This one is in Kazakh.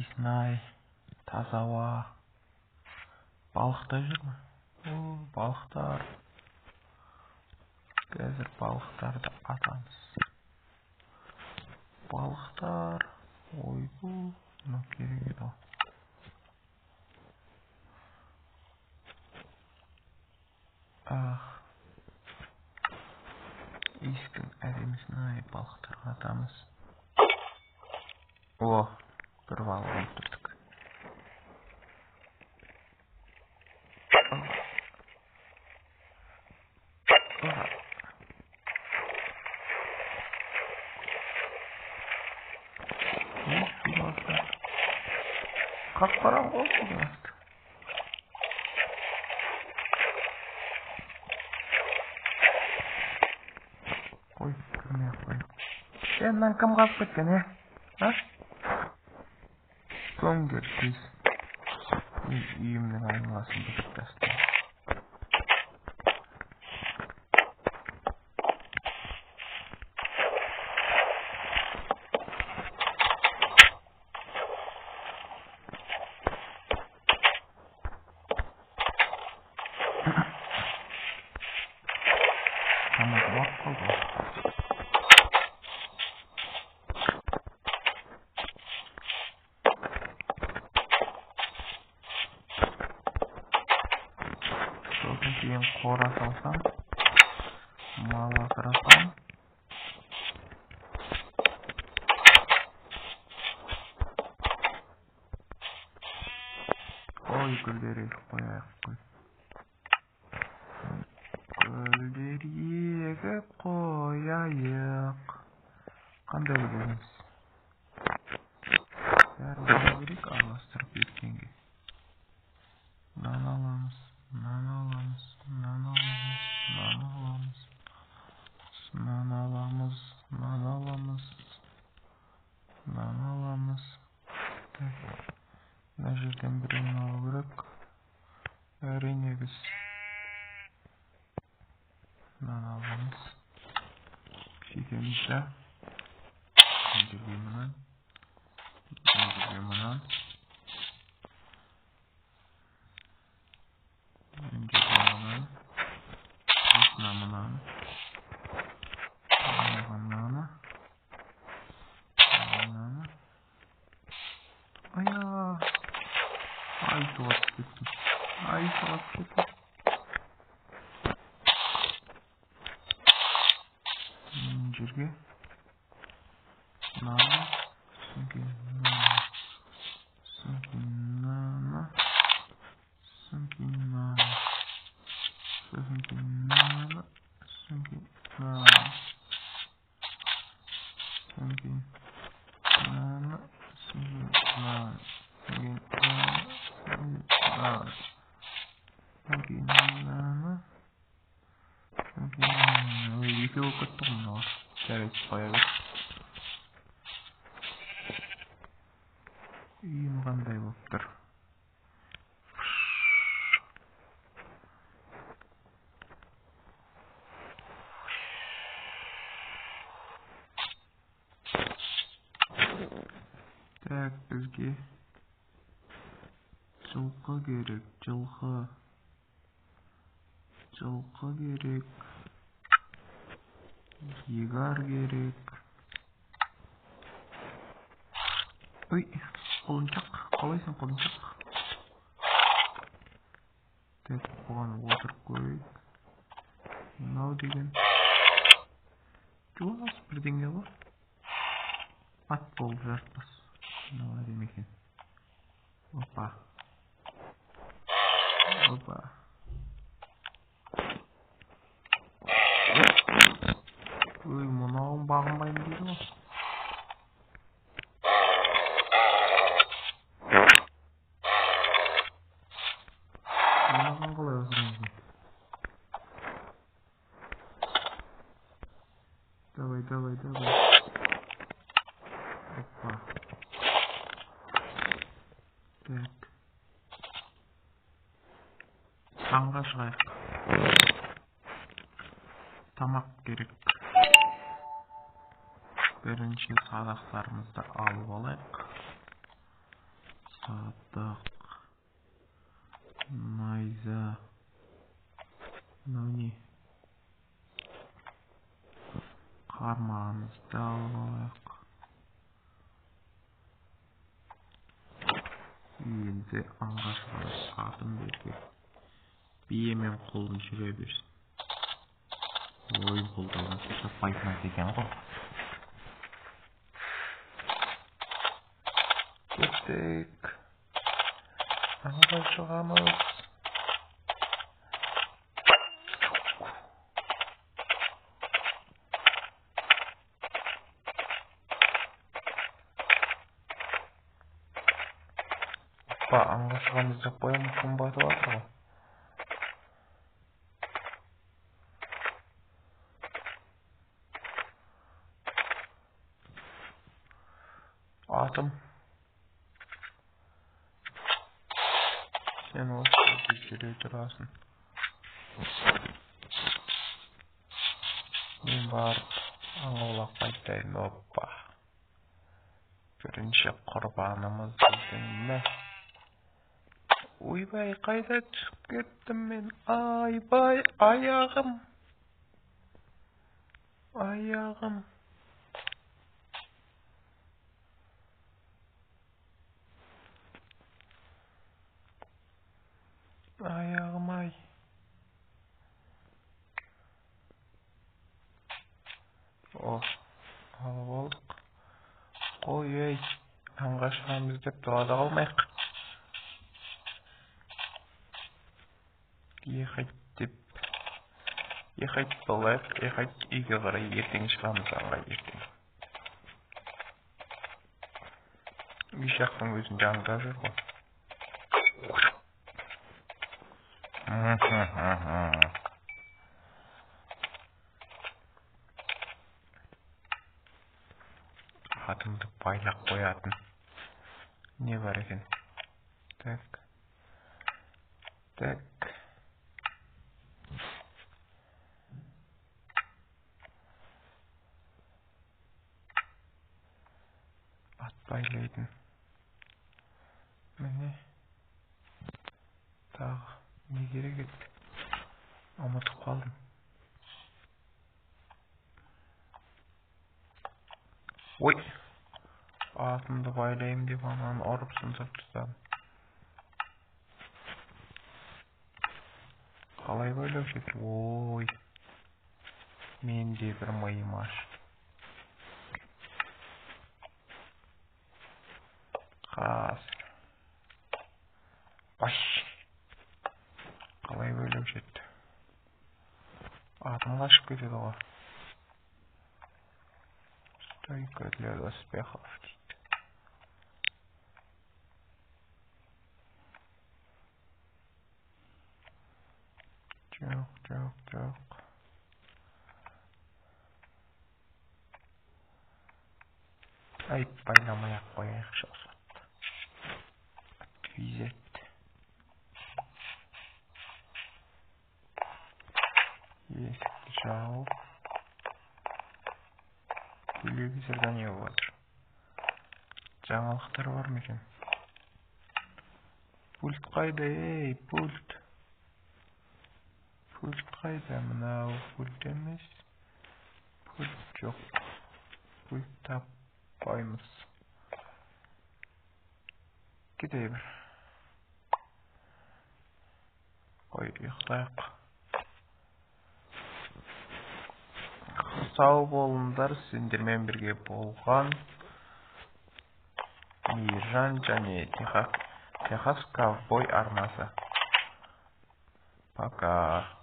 Диснай, таза ауа. Балықта жүр ме? Балықтар. Қазір балықтарды атамыз. Балықтар. Ойбу, мынау керек еді ол. Иістің әдемісін ай, балықтарға атамыз. Бір балық өлтірдік. Қап-қараң болсын асты. Қой, кірмей қой. Мынаны кім қалып кеткен, Көңгер тез. Үйімнің айналасын бұзып тастаймын. Тамақ уақыт қалды. Сосын кейін қора салсам, мал асырасам. Ой, гүлдер егіп қояйық. Гүлдер егіп қояйық. Қандай өлеріміз? Бәрі керек араластырып еткенге. Нан аламыз, нан аламыз, нан аламыз, нан аламыз, нан аламыз, нан аламыз, нан аламыз. Мына жерден біреуін алу керек. Әрине біз нан аламыз. Жетеміз да. Жерге мұнан. Жерге мұнан. Ай, соғат кетті. Жерге наны, сөңке наны, сөңке наны, сөңке наны, сөңке наны, сөңке наны, сөңке наны, сөңке наны, екі өкіт тұғын олар. Жарайды, қоя бер. Үйім қандай болып тұр. Так, бізге жылқы керек, жылқы. Жылқы керек. Егар керек. Ой, қолыншақ. Қалайсың қолыншақ? Так, бұған отырып көрейік. Мынау деген жуас бірдеңе бар. Ат болып жарытпас. Мынау әдем екен. Опа. Опа. Ой, мынауын бағынбаймын дейді ғой. Мынаған қалай осырыңызды? Давай. Опа. Так. Таңға шығайық. Тамақ керек. Бірінші садақтарымызды алып алайық. Садық, найза, мынау не? Қармағымызды алып алайық. Енді аңға шығарып атын берге. Бие мен құлын жүре берсін. Ой, қолдауға шаппайтын екен ғой. Кеттік. Аңға шығамыз. Аңға шығамыз деп қоямыз, қымбатып жатыр ғой. Атым. Сен осы жерде жүре тұрасың. Мен барып аулақ қайтайын. Оппа. Бірінші құрбанымыз біздің не? Ойбай, қайда түсіп кеттім мен? Айбай, аяғым. Аяғым. Аяғым-ай. О, алып алдық. Қой, ей, аңға шығамыз деп далада қалмайық. Ехайт болайық, ехайт үйге қарай ертең шығамыз аңға ертең. Үй жақтың өзінде аңда жүр ғой. Атымды байлап қоятын не бар екен? Так. Ат байлайтын. Міне. Тағы не керек еді? Ұмытып қалдым. Ой. Атымды байлайым деп ананы ұрып сындырып тастадым. Қалай байлаушы еді? Ой. Менде бір миым аш. Қазір. Баш. Қалай байлаушы еді? Атым қашып кетеді ғой. Стойка для доспехов дейді. Жоқ. Ай, байламай-ақ қояйықшы осы. Отвезет. Есікті жауып. Телевизорда не болып жатыр? Жаңалықтар бар ма екен? Пульт қайда, ей, пульт? Пульт қайда? Мынау пульт емес. Пульт жоқ. Пульт таппаймыз. Кетей бір. Қой, ұйықтайық. Сау болыңдар, сендермен бірге болған Мейіржан және Техас ковбой арнасы. Пока.